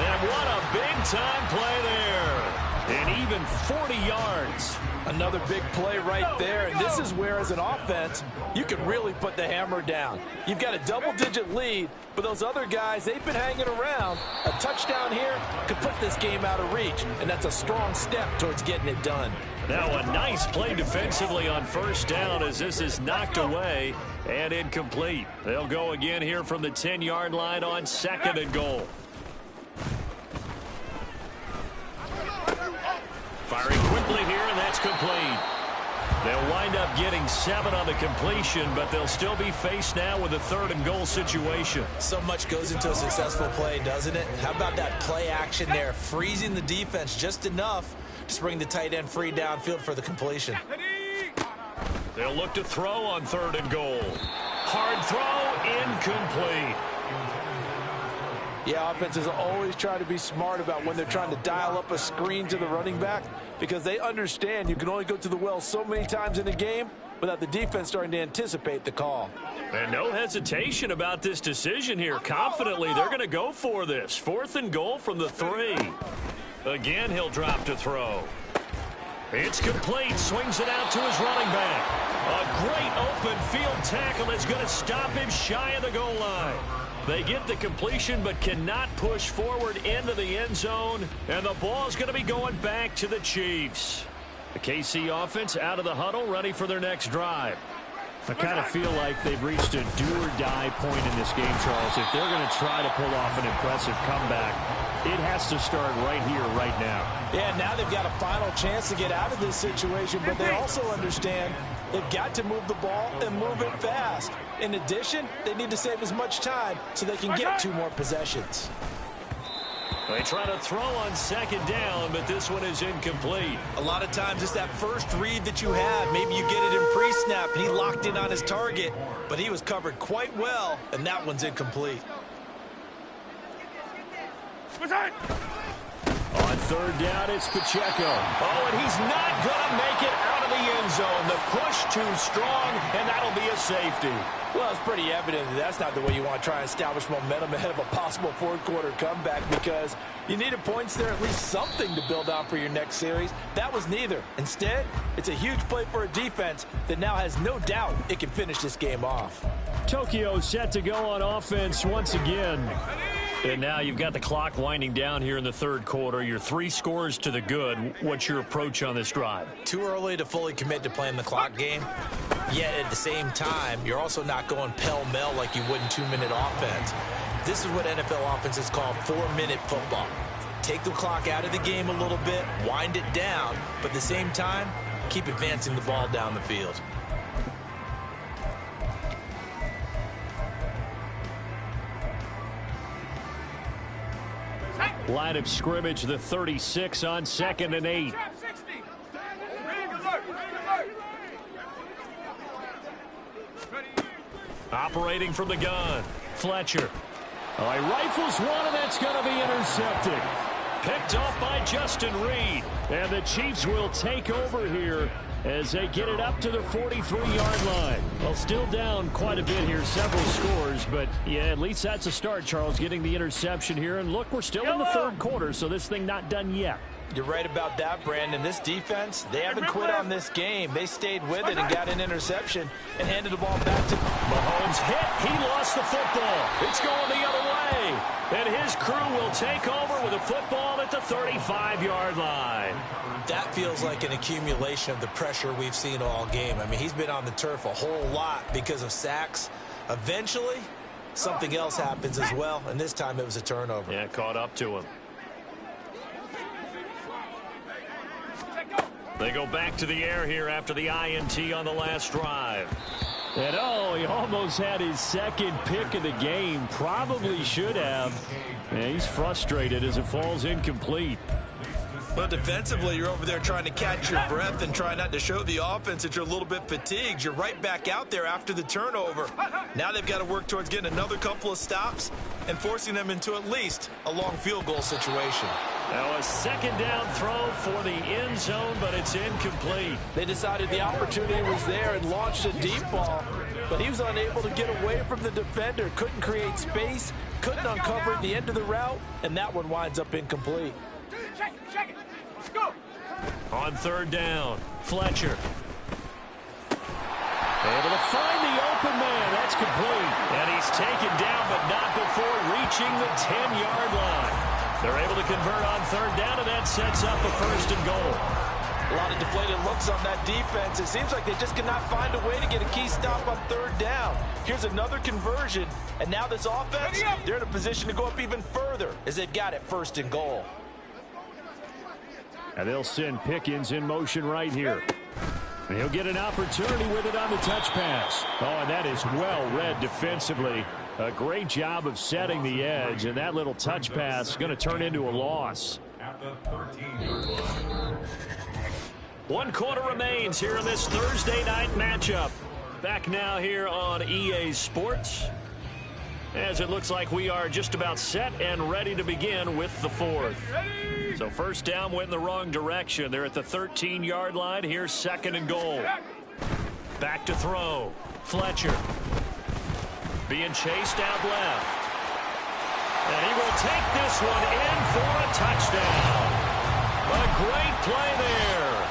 And what a big-time play there. And even 40 yards. Another big play right there, and this is where, as an offense, you can really put the hammer down. You've got a double-digit lead, but those other guys, they've been hanging around. A touchdown here could put this game out of reach, and that's a strong step towards getting it done. Now a nice play defensively on 1st down as this is knocked away and incomplete. They'll go again here from the 10-yard line on 2nd and goal. Firing quickly here, and that's complete. They'll wind up getting 7 on the completion, but they'll still be faced now with a 3rd and goal situation. So much goes into a successful play, doesn't it? How about that play action there, freezing the defense just enough to bring the tight end free downfield for the completion. They'll look to throw on 3rd and goal. Hard throw, incomplete. Yeah, offenses always try to be smart about when they're trying to dial up a screen to the running back, because they understand you can only go to the well so many times in a game without the defense starting to anticipate the call. And no hesitation about this decision here. Confidently, they're going to go for this. 4th and goal from the 3. Again, he'll drop to throw. It's complete. Swings it out to his running back. A great open field tackle that's going to stop him shy of the goal line. They get the completion but cannot push forward into the end zone, and the ball's going to be going back to the Chiefs. The KC offense out of the huddle, ready for their next drive. I kind of feel like they've reached a do-or-die point in this game, Charles. If they're going to try to pull off an impressive comeback, it has to start right here, right now. Yeah, now they've got a final chance to get out of this situation, but they also understand they've got to move the ball and move it fast. In addition, they need to save as much time so they can get 2 more possessions. They try to throw on 2nd down, but this one is incomplete. A lot of times it's that first read that you have. Maybe you get it in pre-snap, and he locked in on his target, but he was covered quite well, and that one's incomplete. On 3rd down, it's Pacheco. Oh, and he's not going to make it out of the end zone. The push too strong, and that'll be a safety. Well, it's pretty evident that that's not the way you want to try and establish momentum ahead of a possible 4th quarter comeback, because you needed points there, at least something to build on for your next series. That was neither. Instead, it's a huge play for a defense that now has no doubt it can finish this game off. Tokyo set to go on offense once again. And now you've got the clock winding down here in the 3rd quarter. You're 3 scores to the good. What's your approach on this drive? Too early to fully commit to playing the clock game. Yet at the same time, you're also not going pell-mell like you would in 2-minute offense. This is what NFL offenses call 4-minute football. Take the clock out of the game a little bit, wind it down, but at the same time, keep advancing the ball down the field. Line of scrimmage, the 36 on 2nd and 8. Operating from the gun, Fletcher. Oh, he rifles one, and that's going to be intercepted. Picked off by Justin Reed. And the Chiefs will take over here as they get it up to the 43-yard line. Well, still down quite a bit here, several scores, but yeah, at least that's a start, Charles, getting the interception here. And look, we're still in the third quarter, so this thing not done yet. You're right about that, Brandon. This defense, they haven't quit on this game. They stayed with it and got an interception and handed the ball back to Mahomes. Hit. He lost the football. It's going the other way. And his crew will take over with a football at the 35-yard line. That feels like an accumulation of the pressure we've seen all game. I mean, he's been on the turf a whole lot because of sacks. Eventually, something else happens as well, and this time it was a turnover. Yeah, caught up to him. They go back to the air here after the INT on the last drive. And oh, he almost had his second pick of the game. Probably should have. And he's frustrated as it falls incomplete. Well, defensively, you're over there trying to catch your breath and try not to show the offense that you're a little bit fatigued. You're right back out there after the turnover. Now they've got to work towards getting another couple of stops and forcing them into at least a long field goal situation. Now a second down throw for the end zone, but it's incomplete. They decided the opportunity was there and launched a deep ball, but he was unable to get away from the defender, couldn't create space, couldn't uncover at the end of the route, and that one winds up incomplete. Check it. Let's go. On third down, Fletcher. Able to find the open man. That's complete. And he's taken down, but not before reaching the 10-yard line. They're able to convert on third down, and that sets up a first and goal. A lot of deflated looks on that defense. It seems like they just cannot find a way to get a key stop on third down. Here's another conversion, and now this offense, they're in a position to go up even further as they've got it first and goal. And they'll send Pickens in motion right here. And he'll get an opportunity with it on the touch pass. Oh, and that is well read defensively. A great job of setting the edge, and that little touch pass is going to turn into a loss. At the 13-yard line. 1 quarter remains here in this Thursday night matchup. Back now here on EA Sports, as it looks like we are just about set and ready to begin with the fourth. So first down went in the wrong direction. They're at the 13-yard line. Here's second and goal. Back to throw. Fletcher being chased out left. And he will take this one in for a touchdown. A great play there.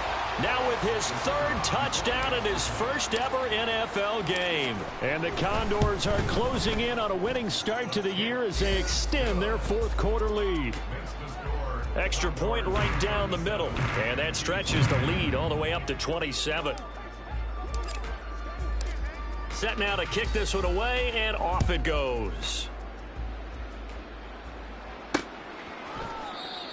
Now with his third touchdown in his first ever NFL game. And the Condors are closing in on a winning start to the year as they extend their fourth quarter lead. Extra point right down the middle. And that stretches the lead all the way up to 27. Set now to kick this one away, and off it goes.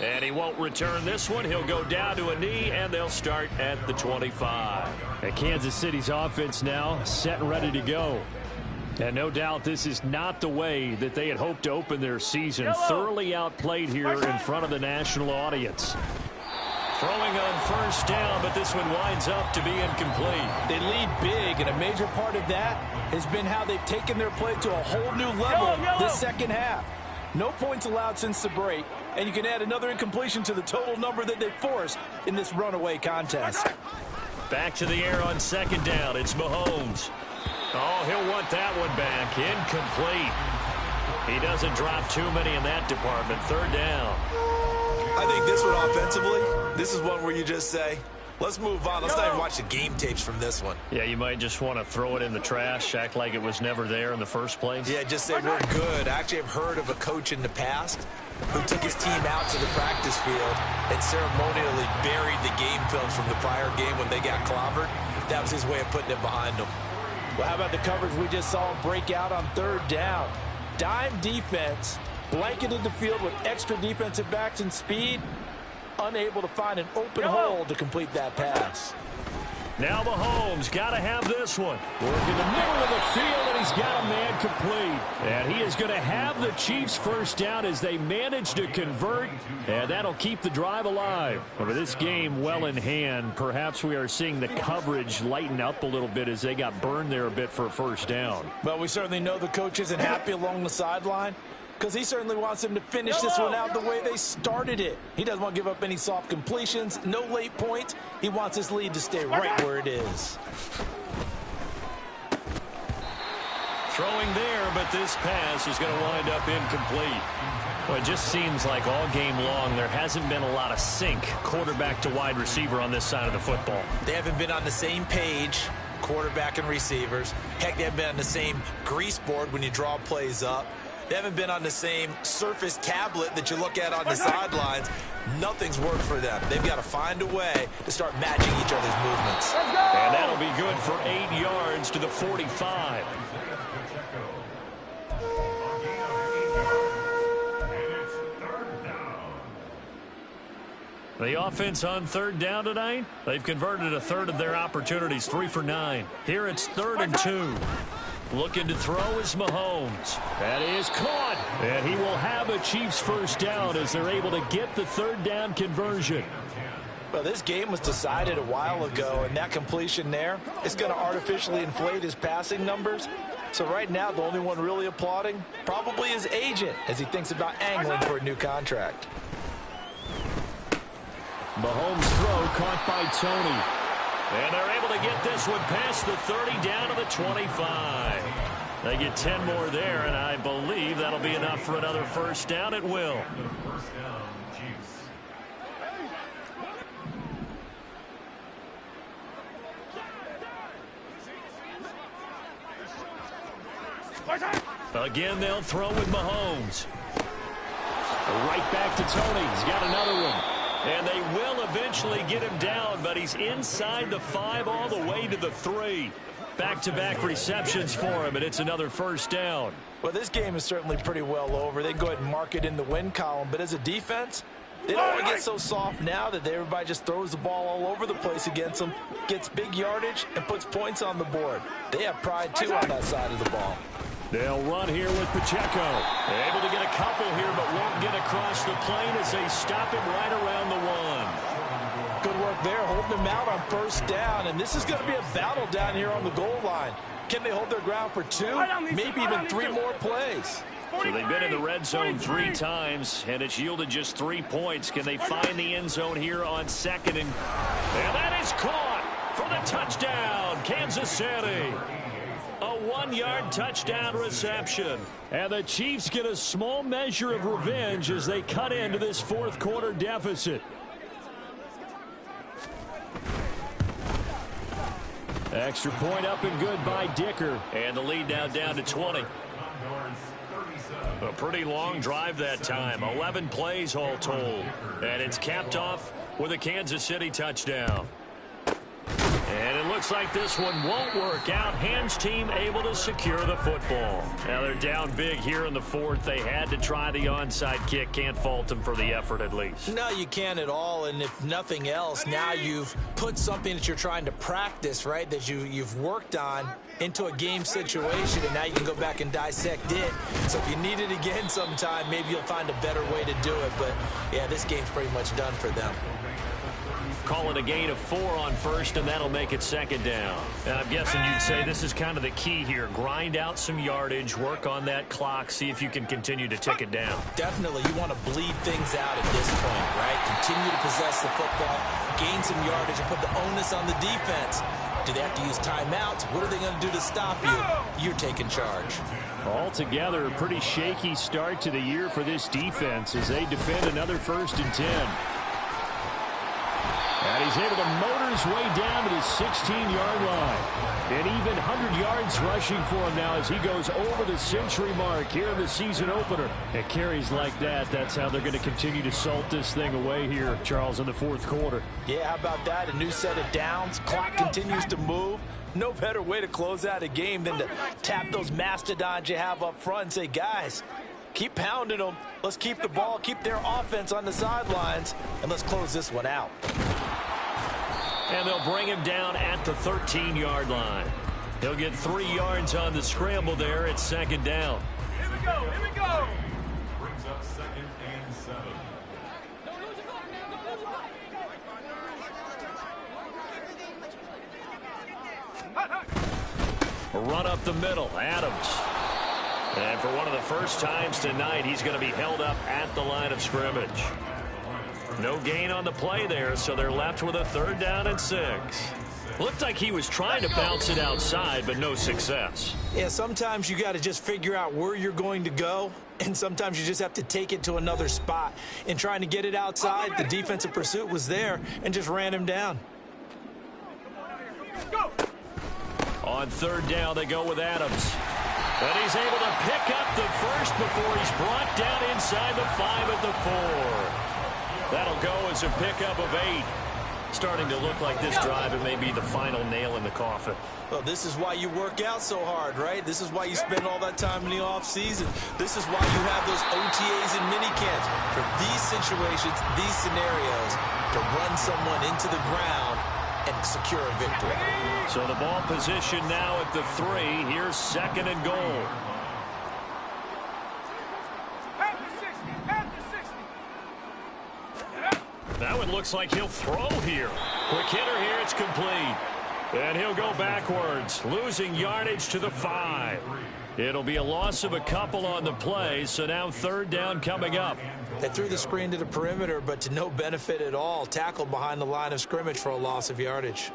And he won't return this one. He'll go down to a knee, and they'll start at the 25. And Kansas City's offense now set and ready to go. And no doubt this is not the way that they had hoped to open their season. Thoroughly outplayed here in front of the national audience. Throwing on first down, but this one winds up to be incomplete. They lead big, and a major part of that has been how they've taken their play to a whole new level this second half. No points allowed since the break, and you can add another incompletion to the total number that they've forced in this runaway contest. Back to the air on second down. It's Mahomes. Oh, he'll want that one back. Incomplete. He doesn't drop too many in that department. Third down. I think this one offensively, this is one where you just say, let's move on. Let's not even watch the game tapes from this one. Yeah, you might just want to throw it in the trash, act like it was never there in the first place. Yeah, just say we're good. I actually have heard of a coach in the past who took his team out to the practice field and ceremonially buried the game films from the prior game when they got clobbered. That was his way of putting it behind them. Well, how about the coverage we just saw break out on third down? Dime defense, blanketed the field with extra defensive backs and speed, unable to find an open hole to complete that pass. Now Mahomes got to have this one. Working the middle of the field, and he's got a man complete. And he is going to have the Chiefs first down as they manage to convert, and that'll keep the drive alive. Over this game well in hand, perhaps we are seeing the coverage lighten up a little bit as they got burned there a bit for a first down. But we certainly know the coach isn't happy along the sideline, because he certainly wants them to finish this one out the way they started it. He doesn't want to give up any soft completions, no late points. He wants his lead to stay right where it is. Throwing there, but this pass is going to wind up incomplete. Well, it just seems like all game long there hasn't been a lot of sync quarterback to wide receiver on this side of the football. They haven't been on the same page, quarterback and receivers. Heck, they haven't been on the same grease board when you draw plays up. They haven't been on the same Surface tablet that you look at on the sidelines. Nothing's worked for them. They've got to find a way to start matching each other's movements. And that'll be good for 8 yards to the 45. The offense on third down tonight, they've converted a third of their opportunities, 3 for 9. Here it's 3rd and 2. Looking to throw is Mahomes. That is caught. And he will have a Chiefs first down as they're able to get the third down conversion. Well, this game was decided a while ago, and that completion there is going to artificially inflate his passing numbers. So right now, the only one really applauding probably his agent as he thinks about angling for a new contract. Mahomes' throw caught by Tony. And they're able to get this one past the 30 down to the 25. They get 10 more there, and I believe that'll be enough for another first down. It will. First down, Chiefs. Again, they'll throw with Mahomes. Right back to Tony. He's got another one. And they will eventually get him down, but he's inside the 5 all the way to the 3. Back-to-back receptions for him, and it's another first down. Well, this game is certainly pretty well over. They go ahead and mark it in the win column, but as a defense, they don't want to get so soft now that everybody just throws the ball all over the place against them, gets big yardage, and puts points on the board. They have pride, too, on that side of the ball. They'll run here with Pacheco. Able to get a couple here, but won't get across the plane as they stop him right around the 1. Good work there, holding him out on first down, and this is going to be a battle down here on the goal line. Can they hold their ground for 2, maybe even 3 more plays? So they've been in the red zone 3 times, and it's yielded just 3 points. Can they find the end zone here on 2nd? And that is caught for the touchdown, Kansas City. A 1-yard touchdown reception. And the Chiefs get a small measure of revenge as they cut into this fourth quarter deficit. Extra point up and good by Dicker. And the lead now down to 20. A pretty long drive that time. 11 plays all told. And it's capped off with a Kansas City touchdown. And it looks like this one won't work out. Hans team able to secure the football. Now they're down big here in the 4th. They had to try the onside kick. Can't fault them for the effort at least. No, you can't at all. And if nothing else, now you've put something that you're trying to practice, right, that you've worked on into a game situation, and now you can go back and dissect it. So if you need it again sometime, maybe you'll find a better way to do it. But, yeah, this game's pretty much done for them. Calling a gain of 4 on first, and that'll make it 2nd down. And I'm guessing you'd say this is kind of the key here. Grind out some yardage, work on that clock, see if you can continue to tick it down. Definitely. You want to bleed things out at this point, right? Continue to possess the football, gain some yardage, and put the onus on the defense. Do they have to use timeouts? What are they going to do to stop you? You're taking charge. Altogether, a pretty shaky start to the year for this defense as they defend another 1st and 10. And he's able to motor his way down to the 16-yard line. And even 100 yards rushing for him now as he goes over the century mark here in the season opener. At carries like that, that's how they're going to continue to salt this thing away here, Charles, in the 4th quarter. Yeah, how about that? A new set of downs. Clock continues to move. No better way to close out a game than to tap those mastodons you have up front and say, guys, keep pounding them. Let's keep the ball, keep their offense on the sidelines, and let's close this one out. And they'll bring him down at the 13-yard line. He'll get 3 yards on the scramble there at second down. Here we go, here we go. Brings up 2nd and 7. A run up the middle, Adams. And for one of the first times tonight, he's going to be held up at the line of scrimmage. No gain on the play there, so they're left with a 3rd down and 6. Looked like he was trying to bounce it outside, but no success. Yeah, sometimes you got to just figure out where you're going to go, and sometimes you just have to take it to another spot. In trying to get it outside, the defensive pursuit was there and just ran him down. Go. On 3rd down, they go with Adams. And he's able to pick up the first before he's brought down inside the 5 at the 4. That'll go as a pickup of 8. Starting to look like this drive, it may be the final nail in the coffin. Well, this is why you work out so hard, right? This is why you spend all that time in the offseason. This is why you have those OTAs and minicamps. For these situations, these scenarios, to run someone into the ground and secure a victory. So the ball position now at the 3. Here's 2nd and goal. Half the 60, half the 60. That one looks like he'll throw here. Quick hitter here, it's complete. And he'll go backwards, losing yardage to the 5. It'll be a loss of a couple on the play, so now 3rd down coming up. They threw the screen to the perimeter, but to no benefit at all. Tackled behind the line of scrimmage for a loss of yardage.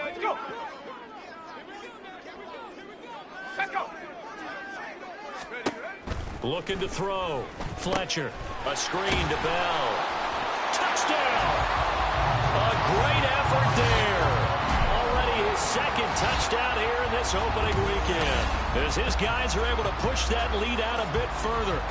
Let's go. Let's go. Looking to throw. Fletcher. A screen to Bell. Touchdown! A great effort there. Already his 2nd touchdown here in this opening weekend, as his guys are able to push that lead out a bit further.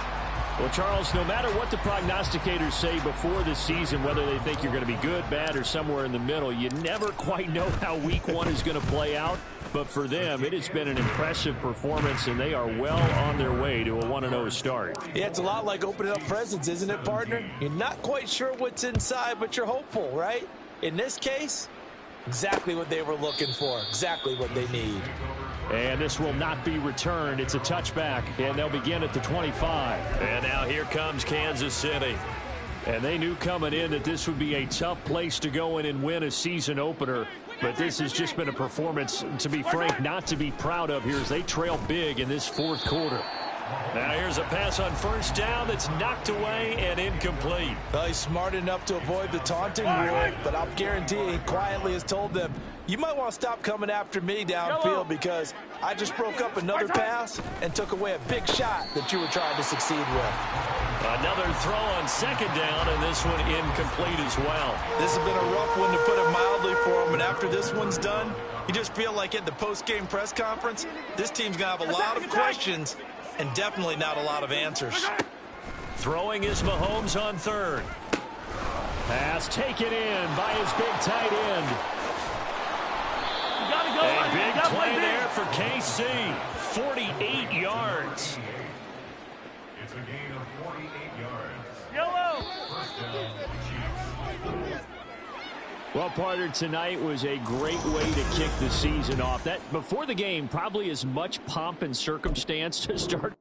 Well, Charles, no matter what the prognosticators say before the season, whether they think you're going to be good, bad, or somewhere in the middle, you never quite know how week 1 is going to play out. But for them, it has been an impressive performance, and they are well on their way to a 1-0 start. Yeah, it's a lot like opening up presents, isn't it, partner? You're not quite sure what's inside, but you're hopeful, right? In this case, exactly what they were looking for, exactly what they need. And this will not be returned. It's a touchback, and they'll begin at the 25. And now here comes Kansas City. And they knew coming in that this would be a tough place to go in and win a season opener. But this has just been a performance, to be frank, not to be proud of here as they trail big in this 4th quarter. Now here's a pass on 1st down that's knocked away and incomplete. Well, he's smart enough to avoid the taunting rule, but I'll guarantee he quietly has told them, you might want to stop coming after me downfield because I just broke up another pass and took away a big shot that you were trying to succeed with. Another throw on 2nd down, and this one incomplete as well. This has been a rough one, to put it mildly, for him, and after this one's done, you just feel like at the post-game press conference, this team's going to have a lot of questions and definitely not a lot of answers. Throwing is Mahomes on 3rd. Pass taken in by his big tight end. You gotta go. A big You gotta play big. there for KC. 48 yards. It's a gain of 48 yards. Yellow. 1st down, Chiefs. Well, partner, tonight was a great way to kick the season off. That before the game, probably as much pomp and circumstance to start